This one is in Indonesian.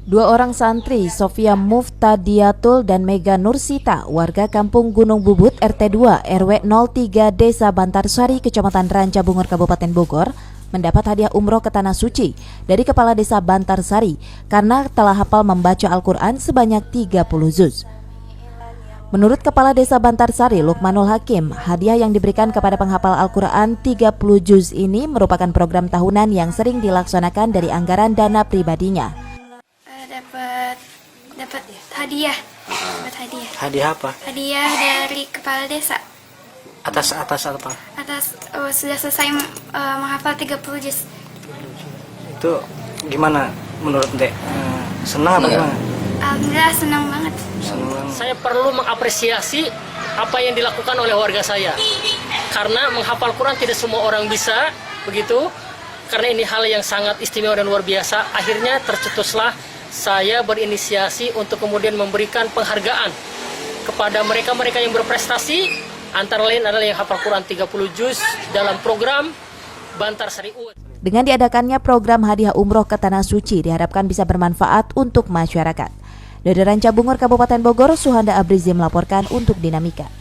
Dua orang santri, Sofia Muftadiatul dan Mega Nursita, warga Kampung Gunung Bubut RT 2 RW 03 Desa Bantarsari, Kecamatan Ranca Bungur, Kabupaten Bogor, mendapat hadiah umroh ke Tanah Suci dari Kepala Desa Bantarsari karena telah hafal membaca Al-Quran sebanyak 30 juz. Menurut Kepala Desa Bantarsari, Lukmanul Hakim, hadiah yang diberikan kepada penghafal Al-Quran 30 juz ini merupakan program tahunan yang sering dilaksanakan dari anggaran dana pribadinya. Dapat hadiah. Hadiah apa? Hadiah dari kepala desa. Atas apa? Sudah selesai menghafal 30 juz. Itu gimana menurut Dek? Senang apa gimana? Alhamdulillah senang banget. Saya perlu mengapresiasi apa yang dilakukan oleh warga saya. Karena menghafal Quran tidak semua orang bisa, begitu. Karena ini hal yang sangat istimewa dan luar biasa. Akhirnya tercetuslah saya berinisiasi untuk kemudian memberikan penghargaan kepada mereka-mereka yang berprestasi, antara lain adalah yang hafal Quran 30 juz dalam program Bantarsari UUD. Dengan diadakannya program hadiah umroh ke Tanah Suci diharapkan bisa bermanfaat untuk masyarakat. Dari Ranca Bungur, Kabupaten Bogor, Suhanda Abrizi melaporkan untuk Dinamika.